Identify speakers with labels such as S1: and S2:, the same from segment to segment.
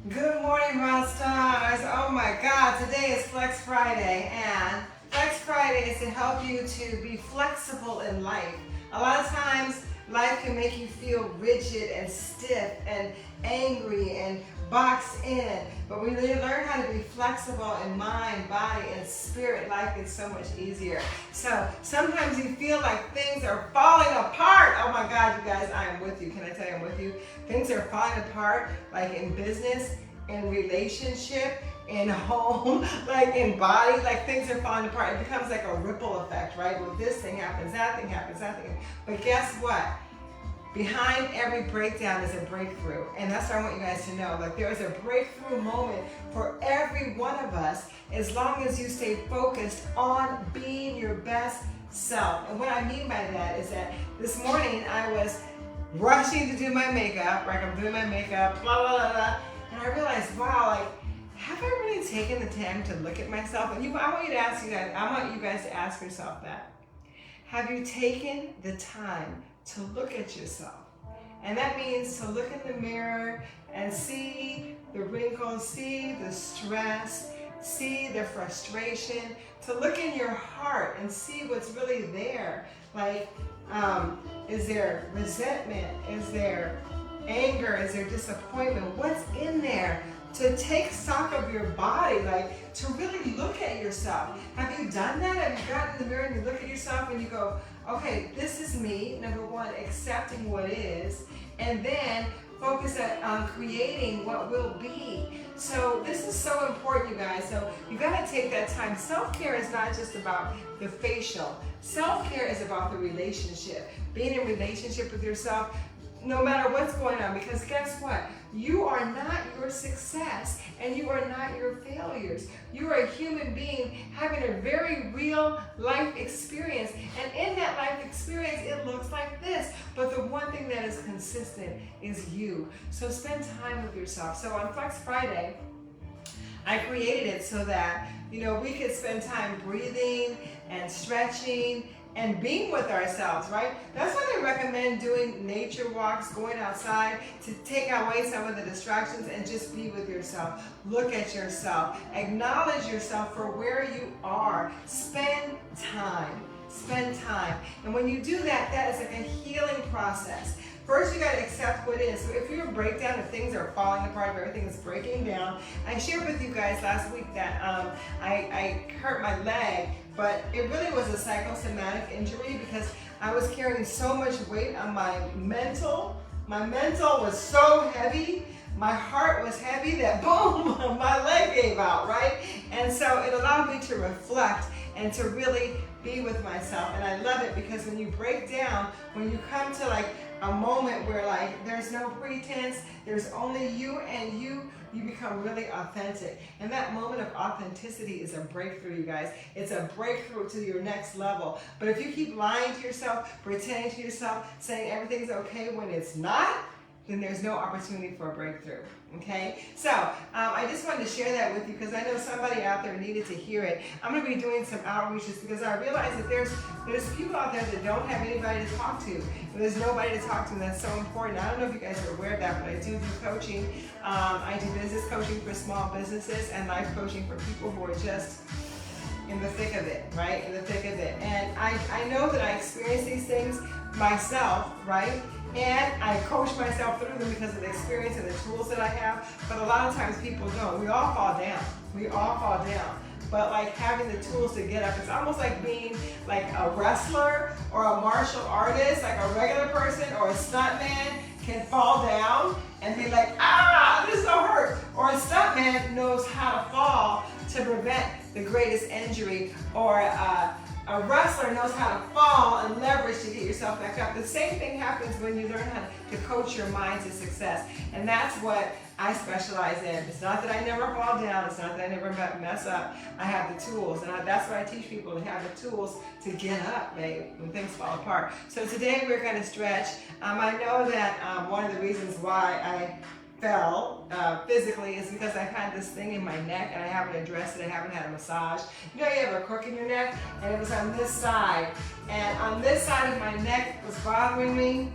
S1: Good morning, Rock Stars. Oh my God, today is Flex Friday, and Flex Friday is to help you to be flexible in life. A lot of times, life can make you feel rigid and stiff and angry and boxed in. But when you learn how to be flexible in mind, body, and spirit, life gets so much easier. So sometimes you feel like things are falling apart. Oh my God, you guys, I am with you. Can I tell you I'm with you? Things are falling apart, like in business, in relationship, in home, like in body, like things are falling apart. It becomes like a ripple effect, right? Well, this thing happens, that thing happens, that thing. But guess what? Behind every breakdown is a breakthrough. And that's what I want you guys to know. Like, there is a breakthrough moment for every one of us as long as you stay focused on being your best self. And what I mean by that is that this morning I was rushing to do my makeup, like I'm doing my makeup, blah, blah, blah, blah. And I realized, wow, like, have I really taken the time to look at myself? And I want you to ask you guys, I want you guys to ask yourself that. Have you taken the time to look at yourself? And that means to look in the mirror and see the wrinkles, see the stress, see the frustration, to look in your heart and see what's really there. Like, is there resentment? Is there anger? Is there disappointment? What's in there? To take stock of your body, like to really look at yourself. Have you done that? Have you gotten in the mirror and you look at yourself and you go, okay, this is me, number one, accepting what is, and then focus on creating what will be. So this is so important, you guys. So you gotta take that time. Self-care is not just about the facial. Self-care is about the relationship. Being in relationship with yourself, no matter what's going on, because guess what? You are not your success and you are not your failures. You are a human being having a very real life experience. And in that life experience, it looks like this. But the one thing that is consistent is you. So spend time with yourself. So on Flex Friday, I created it so that, we could spend time breathing and stretching and being with ourselves, right? That's why I recommend doing nature walks, going outside to take away some of the distractions and just be with yourself. Look at yourself. Acknowledge yourself for where you are. Spend time. Spend time. And when you do that, that is like a healing process. First, you got to accept what is. So if you're a breakdown, if things are falling apart, if everything is breaking down, I shared with you guys last week that I hurt my leg, but it really was a psychosomatic injury because I was carrying so much weight on my mental. My mental was so heavy. My heart was heavy that boom, my leg gave out, right? And so it allowed me to reflect and to really be with myself. And I love it because when you break down, when you come to like a moment where like there's no pretense, there's only you and you become really authentic. And that moment of authenticity is a breakthrough, you guys. It's a breakthrough to your next level. But if you keep lying to yourself, pretending to yourself, saying everything's okay when it's not, then there's no opportunity for a breakthrough, okay? So I just wanted to share that with you because I know somebody out there needed to hear it. I'm gonna be doing some outreaches because I realize that there's people out there that don't have anybody to talk to. There's nobody to talk to, and that's so important. I don't know if you guys are aware of that, but I do coaching. I do business coaching for small businesses and life coaching for people who are just in the thick of it, right? In the thick of it. And I know that I experience these things myself, right? And I coach myself through them because of the experience and the tools that I have. But a lot of times people don't. We all fall down. We all fall down. But like having the tools to get up, it's almost like being like a wrestler or a martial artist, like a regular person or a stuntman can fall down and be like, this is so hurt. Or a stuntman knows how to fall to prevent the greatest injury, or a wrestler knows how to fall and leverage to get yourself back up. The same thing happens when you learn how to coach your mind to success. And that's what I specialize in. It's not that I never fall down. It's not that I never mess up. I have the tools. And that's what I teach people, to have the tools to get up, babe, when things fall apart. So today we're going to stretch. I know that one of the reasons why I fell physically is because I've had this thing in my neck and I haven't addressed it. I haven't had a massage. You have a crook in your neck, and it was on this side. And on this side of my neck was bothering me.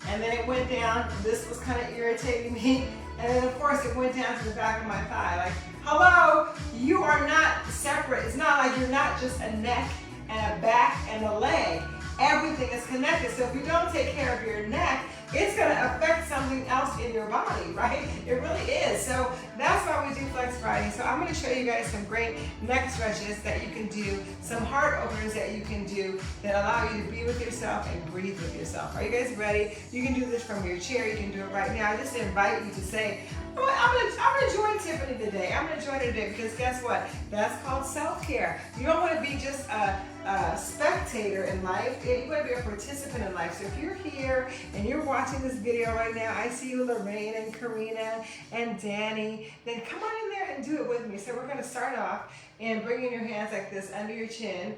S1: and then it went down. This was kind of irritating me. And then of course it went down to the back of my thigh. Like, hello, you are not separate. It's not like you're not just a neck and a back and a leg. Everything is connected. So if you don't take care of your neck, it's going to affect something else in your body, right? It really is. So that's why we do Flex Friday. So I'm going to show you guys some great neck stretches that you can do, some heart openers that you can do that allow you to be with yourself and breathe with yourself. Are you guys ready? You can do this from your chair. You can do it right now. I just invite you to say, I'm gonna join Tiffany today. I'm gonna join her today because guess what? That's called self-care. You don't want to be just a spectator in life. You want to be a participant in life. So if you're here and you're watching this video right now, I see you, Lorraine and Karina and Danny, then come on in there and do it with me. So we're gonna start off and bringing your hands like this under your chin.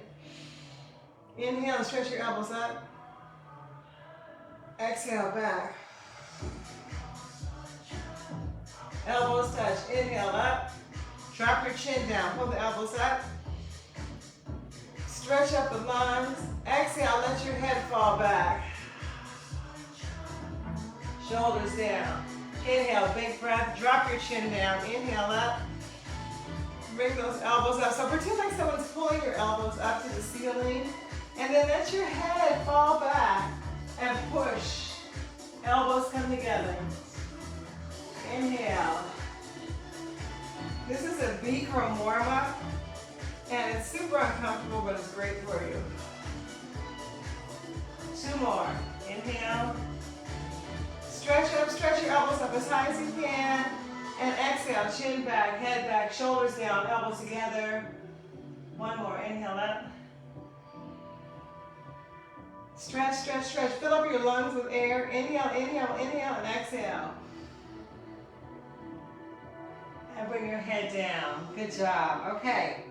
S1: Inhale and stretch your elbows up. Exhale, back. Elbows touch. Inhale up. Drop your chin down. Pull the elbows up. Stretch up the lungs. Exhale. Let your head fall back. Shoulders down. Inhale. Big breath. Drop your chin down. Inhale up. Bring those elbows up. So pretend like someone's pulling your elbows up to the ceiling. And then let your head fall back and push. Elbows come together. Inhale. This is a Bikram warm-up, and it's super uncomfortable, but it's great for you. 2 more. Inhale. Stretch up, stretch your elbows up as high as you can, and exhale, chin back, head back, shoulders down, elbows together. 1 more. Inhale up. Stretch, stretch, stretch. Fill up your lungs with air. Inhale, inhale, inhale, and exhale. And bring your head down. Good job. Okay.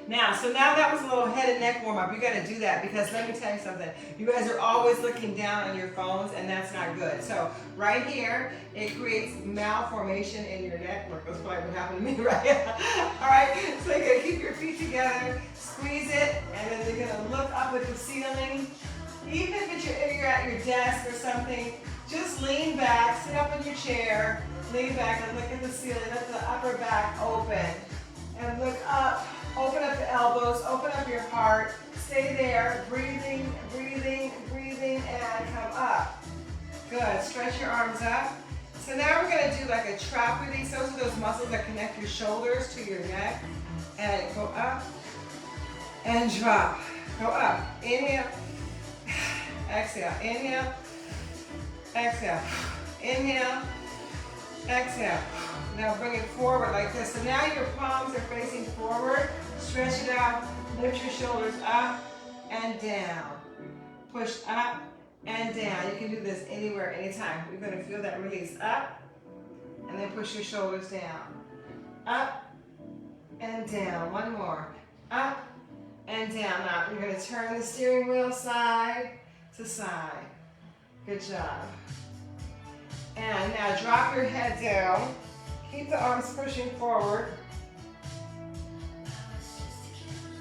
S1: Now that was a little head and neck warm up. You got to do that because let me tell you something. You guys are always looking down on your phones, and that's not good. So right here, it creates malformation in your neck. Look, that's probably what happened to me right here. All right. So you're gonna keep your feet together, squeeze it, and then you're gonna look up at the ceiling. Even if you're at your desk or something, just lean back, sit up in your chair. Lean back and look at the ceiling. Let the upper back open. And look up. Open up the elbows. Open up your heart. Stay there. Breathing, breathing, breathing, and come up. Good. Stretch your arms up. So now we're going to do like a trapezius. Those are those muscles that connect your shoulders to your neck. And go up and drop. Go up. Inhale. Exhale. Inhale. Exhale. Inhale. Exhale. Now bring it forward like this. So now your palms are facing forward. Stretch it out. Lift your shoulders up and down. Push up and down. You can do this anywhere, anytime. You're going to feel that release. Up and then push your shoulders down. Up and down. 1 more. Up and down. Now you're going to turn the steering wheel side to side. Good job. And now drop your head down. Keep the arms pushing forward.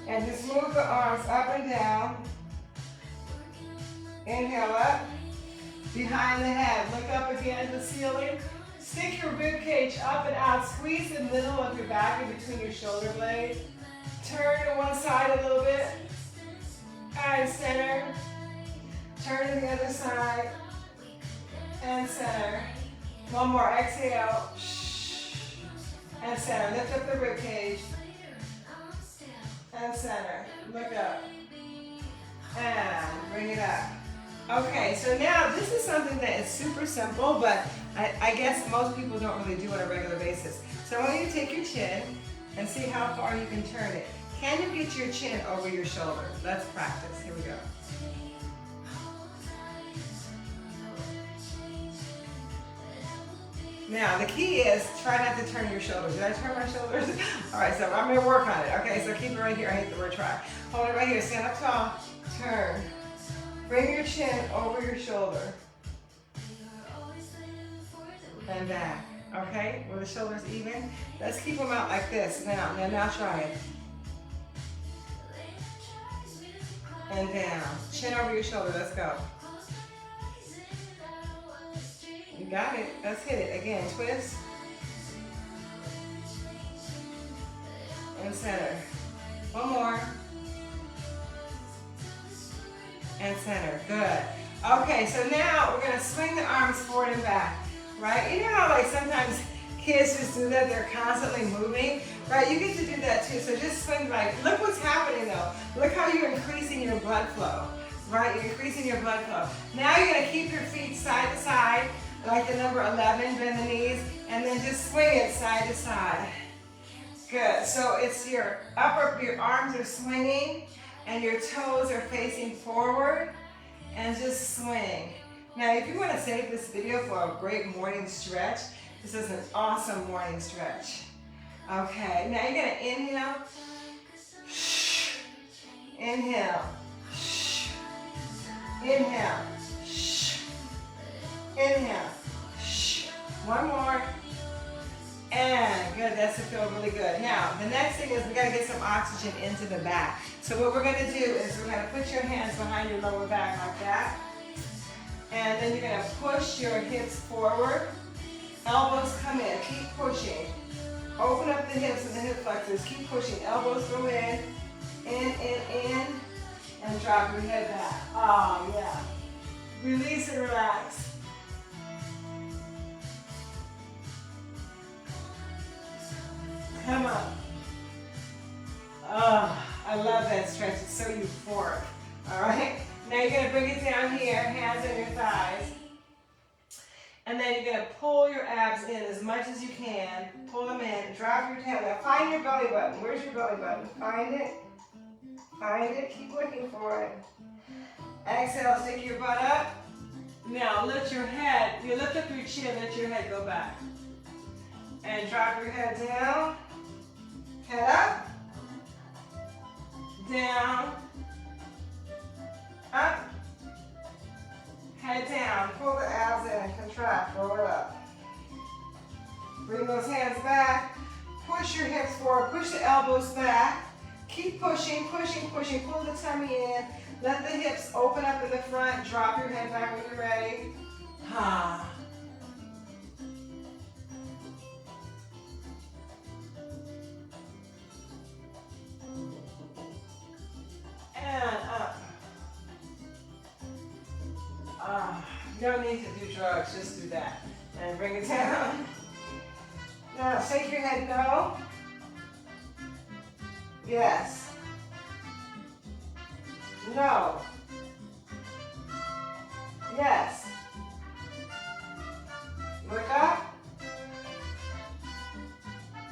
S1: And just move the arms up and down. Inhale up. Behind the head. Look up again at the ceiling. Stick your rib cage up and out. Squeeze the middle of your back in between your shoulder blades. Turn to one side a little bit. And center. Turn to the other side. And center. 1 more. Exhale. And center. Lift up the rib cage. And center. Look up. And bring it up. Okay, so now this is something that is super simple, but I guess most people don't really do on a regular basis. So I want you to take your chin and see how far you can turn it. Can you get your chin over your shoulder? Let's practice. Here we go. Now, the key is try not to turn your shoulders. Did I turn my shoulders? All right, so I'm going to work on it. Okay, so keep it right here. I hate the word try. Hold it right here. Stand up tall. Turn. Bring your chin over your shoulder. And back. Okay, where the shoulders even. Let's keep them out like this. Now try it. And down. Chin over your shoulder. Let's go. You got it. Let's hit it. Again, twist. And center. One more. And center. Good. Okay, so now we're gonna swing the arms forward and back, right? You know how like sometimes kids just do that, they're constantly moving, right? You get to do that too, so just swing like, look what's happening though. Look how you're increasing your blood flow, right? You're increasing your blood flow. Now you're gonna keep your feet side to side, like the number 11, bend the knees, and then just swing it side to side. Good, so it's your arms are swinging, and your toes are facing forward, and just swing. Now, if you want to save this video for a great morning stretch, this is an awesome morning stretch. Okay, now you're gonna inhale, inhale, inhale, inhale. One more. And good, that's to feel really good. Now, the next thing is we gotta get some oxygen into the back. So what we're gonna do is we're gonna put your hands behind your lower back like that. And then you're gonna push your hips forward. Elbows come in, keep pushing. Open up the hips and the hip flexors, keep pushing. Elbows go in, and drop your head back. Oh, yeah. Release and relax. Come on. Oh, I love that stretch. It's so euphoric. All right? Now you're going to bring it down here, hands on your thighs. And then you're going to pull your abs in as much as you can. Pull them in. Drop your tail. Now find your belly button. Where's your belly button? Find it. Find it. Keep looking for it. Exhale. Stick your butt up. Now lift your head. You lift up your chin. Let your head go back. And drop your head down. Head up. Down. Up. Head down. Pull the abs in. Contract. Roll it up. Bring those hands back. Push your hips forward. Push the elbows back. Keep pushing, pushing, pushing. Pull the tummy in. Let the hips open up in the front. Drop your head back when you're ready. Ha. And up. You don't need to do drugs, just do that. And bring it down. Now shake your head no. Yes. No. Yes. Look up.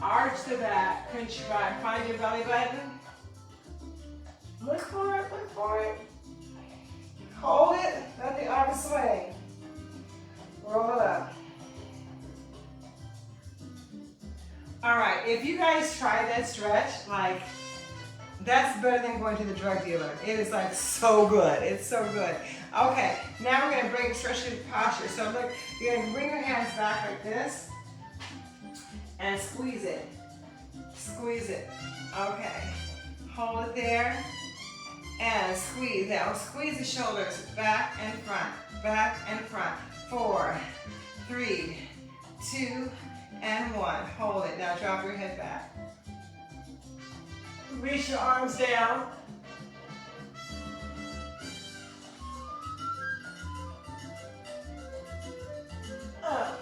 S1: Arch the back. Contract. Find your belly button. Look for it. Look for it. Hold it. Let the arms swing. Roll it up. All right. If you guys try that stretch, like, that's better than going to the drug dealer. It is like so good. It's so good. Okay, now we're gonna stretch your posture. So look, you're gonna bring your hands back like this and squeeze it. Squeeze it. Okay. Hold it there and squeeze. Now squeeze the shoulders back and front, back and front. 4, 3, 2, and 1. Hold it. Now drop your head back. Reach your arms down. Up.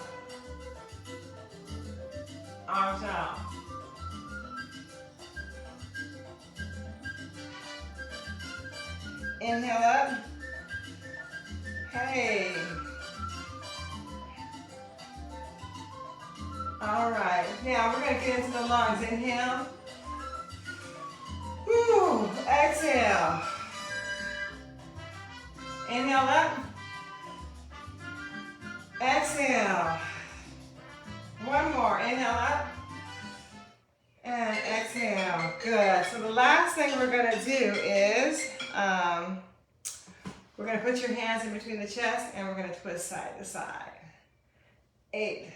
S1: Arms out. Inhale up. Hey. All right. Now we're going to get into the lungs. Inhale. Woo. Exhale. Inhale up. Exhale. One more. Inhale up. And exhale. Good. So the last thing we're going to do is we're going to put your hands in between the chest and we're going to twist side to side. 8,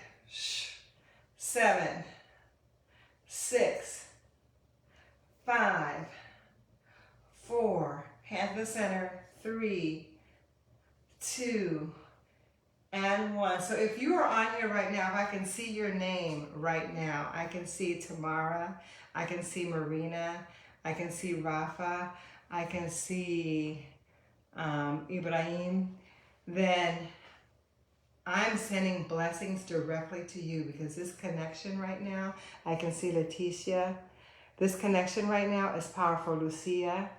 S1: 7, 6, 5, 4, hands to the center, 3, 2, And one. So if you are on here right now, if I can see your name right now, I can see Tamara, I can see Marina, I can see Rafa, I can see Ibrahim, then I'm sending blessings directly to you because this connection right now, I can see Leticia. This connection right now is powerful, Lucia.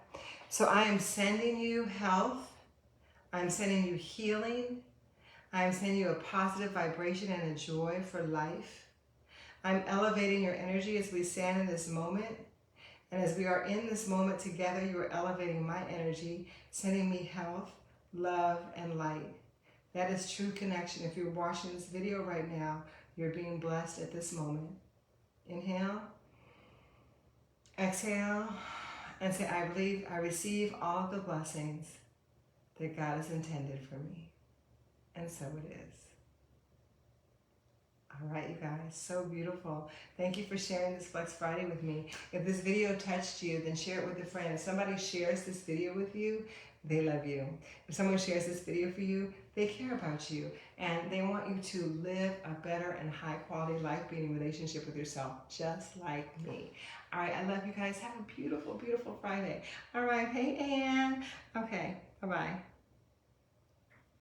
S1: So I am sending you health. I'm sending you healing. I'm sending you a positive vibration and a joy for life. I'm elevating your energy as we stand in this moment. And as we are in this moment together, you are elevating my energy, sending me health, love, and light. That is true connection. If you're watching this video right now, you're being blessed at this moment. Inhale, exhale, and say, I believe I receive all of the blessings that God has intended for me. And so it is. All right, you guys, so beautiful. Thank you for sharing this Flex Friday with me. If this video touched you, then share it with a friend. If somebody shares this video with you, they love you. If someone shares this video for you, they care about you. And they want you to live a better and high quality life-beating relationship with yourself, just like me. All right, I love you guys. Have a beautiful, beautiful Friday. All right, hey, Ann. Okay, bye-bye.